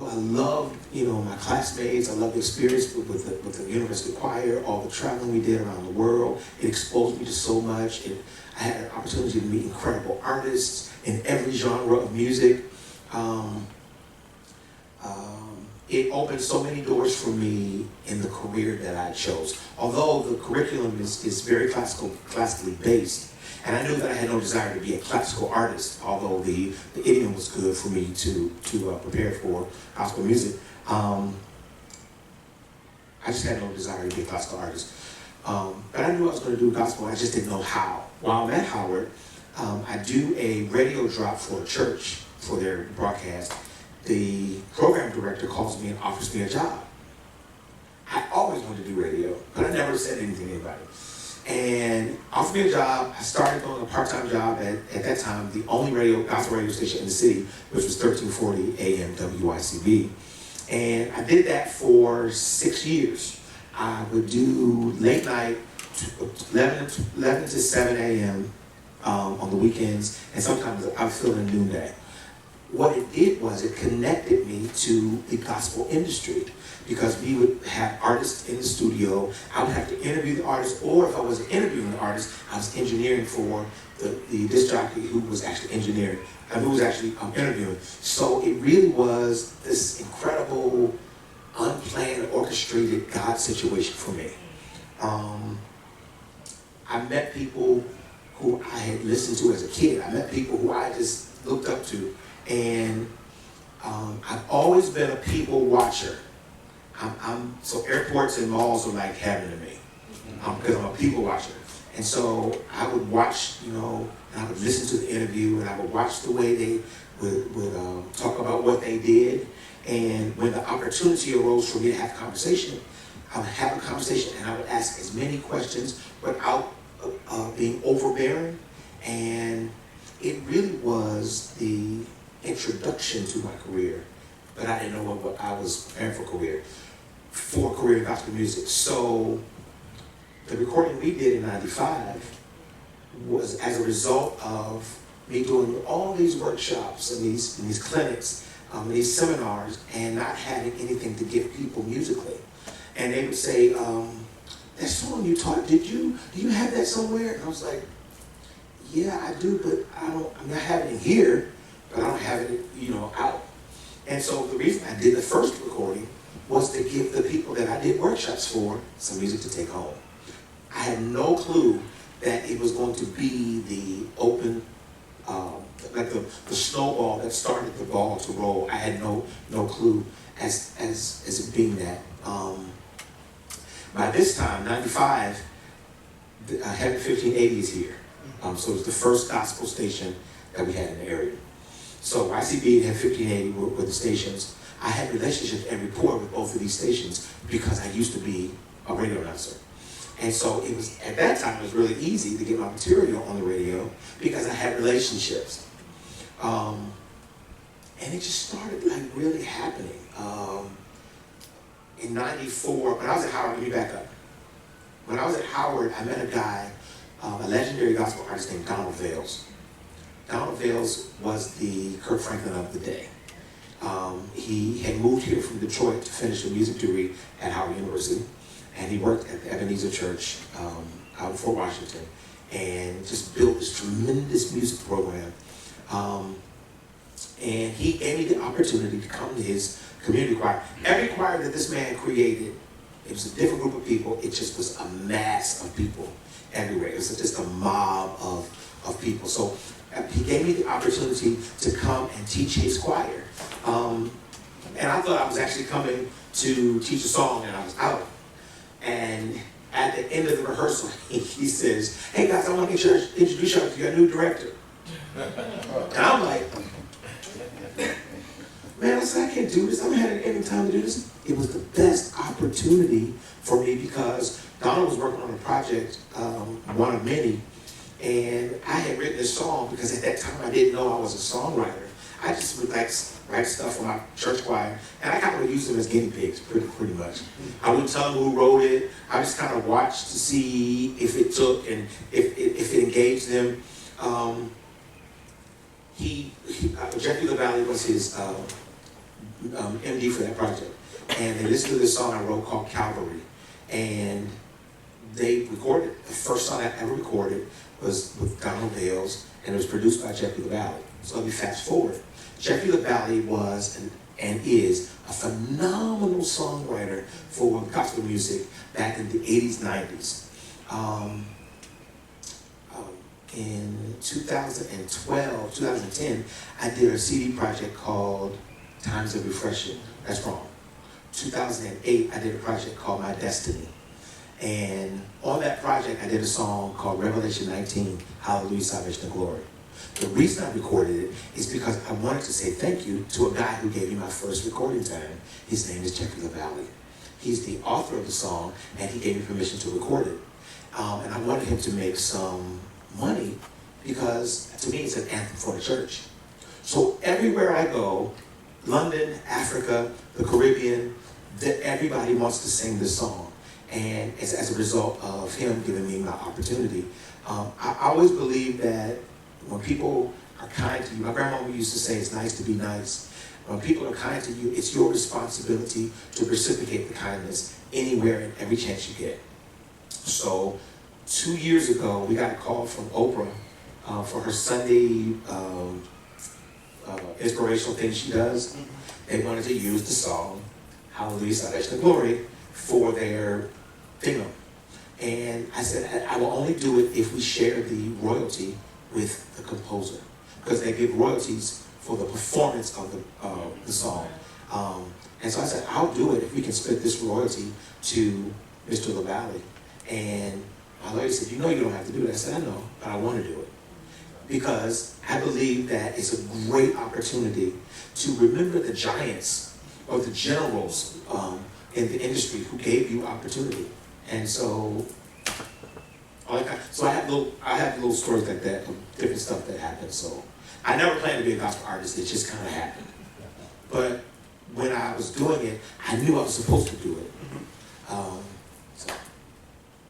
I loved, my classmates. I loved the experience with the university choir, all the traveling we did around the world. It exposed me to so much. I had an opportunity to meet incredible artists in every genre of music. It opened so many doors for me in the career that I chose. Although the curriculum is very classically based, and I knew that I had no desire to be a classical artist, although the idiom was good for me to prepare for gospel music. I just had no desire to be a classical artist. But I knew I was going to do gospel, I just didn't know how. While I'm at Howard, I do a radio drop for a church for their broadcast. The program director calls me and offers me a job. I always wanted to do radio, but I never said anything to anybody. And offered me a job. I started doing a part-time job at that time, the only gospel radio station in the city, which was 1340 AM WICB. And I did that for 6 years. I would do late night, 11 to 7 AM on the weekends, and sometimes I would fill in noonday. What it did was it connected me to the gospel industry, because we would have artists in the studio. I would have to interview the artist, or if I wasn't interviewing the artist, I was engineering for the disc jockey who was actually engineering, who was actually interviewing. So it really was this incredible, unplanned, orchestrated God situation for me. I met people who I had listened to as a kid. I met people who I just looked up to. And I've always been a people watcher. So airports and malls are like heaven to me, because I'm a people watcher. And so I would watch, and I would listen to the interview, and I would watch the way they would talk about what they did. And when the opportunity arose for me to have a conversation, I would have a conversation, and I would ask as many questions without being overbearing. And it really was the introduction to my career, but I didn't know what I was preparing for career in gospel music. So the recording we did in '95 was as a result of me doing all these workshops and these clinics, these seminars, and not having anything to give people musically. And they would say, that song you taught, do you have that somewhere? And I was like, yeah, I do, but I'm not having it here, but I don't have it, out. And so the reason I did the first recording was to give the people that I did workshops for some music to take home. I had no clue that it was going to be the open, like the snowball that started the ball to roll. I had no clue as it being that. By this time, '95, Heaven 1580 is here. So it was the first gospel station that we had in the area. So YCB and 1580 were the stations. I had relationships and rapport with both of these stations because I used to be a radio announcer. And so it was, at that time, it was really easy to get my material on the radio because I had relationships. And it just started like really happening. In '94, when I was at Howard, let me back up. When I was at Howard, I met a guy, a legendary gospel artist named Vails. Donald Vails was the Kirk Franklin of the day. He had moved here from Detroit to finish a music degree at Howard University, and he worked at the Ebenezer Church out in Fort Washington, and just built this tremendous music program. And he gave me the opportunity to come to his community choir. Every choir that this man created, it was a different group of people. It just was a mass of people everywhere. It was just a mob of people. So he gave me the opportunity to come and teach his choir. And I thought I was actually coming to teach a song, and I was out. And at the end of the rehearsal, he says, "Hey guys, I want to introduce you to your new director." And I'm like, man, I said, I can't do this. I haven't had any time to do this. It was the best opportunity for me because Donald was working on a project, one of many, and I had written this song because at that time I didn't know I was a songwriter. I just would like write stuff for my church choir, and I kind of used them as guinea pigs, pretty much. I wouldn't tell them who wrote it. I just kind of watched to see if it took and if it engaged them. Jeffrey LaValley was his MD for that project. And they listened to this song I wrote called Calvary. And they recorded, the first song I ever recorded was with Donald Vails, and it was produced by Jeffrey LaValley. So let me fast forward. Jeffrey LaValley was and is a phenomenal songwriter for gospel music back in the 80s, 90s. In 2012, 2010, I did a CD project called Times of Refreshing. That's wrong. 2008, I did a project called My Destiny. And on that project, I did a song called Revelation 19, Hallelujah, Salvation and Glory. The reason I recorded it is because I wanted to say thank you to a guy who gave me my first recording time. His name is Jeffrey LaValley. He's the author of the song, and he gave me permission to record it. And I wanted him to make some money because, to me, it's an anthem for the church. So everywhere I go, London, Africa, the Caribbean, everybody wants to sing this song. And as a result of him giving me my opportunity, I always believe that when people are kind to you, my grandmama used to say it's nice to be nice. When people are kind to you, it's your responsibility to reciprocate the kindness anywhere and every chance you get. So 2 years ago, we got a call from Oprah for her Sunday inspirational thing she does. They wanted to use the song, Hallelujah, Salvation and Glory, for their thing. And I said, I will only do it if we share the royalty with the composer, because they give royalties for the performance of the song. And so I said, I'll do it if we can split this royalty to Mr. LaValley. And my lawyer said, you know you don't have to do it. I said, I know, but I want to do it. Because I believe that it's a great opportunity to remember the giants or the generals in the industry who gave you opportunity. And so, I have little stories like that of different stuff that happened. So I never planned to be a gospel artist. It just kind of happened. But when I was doing it, I knew I was supposed to do it.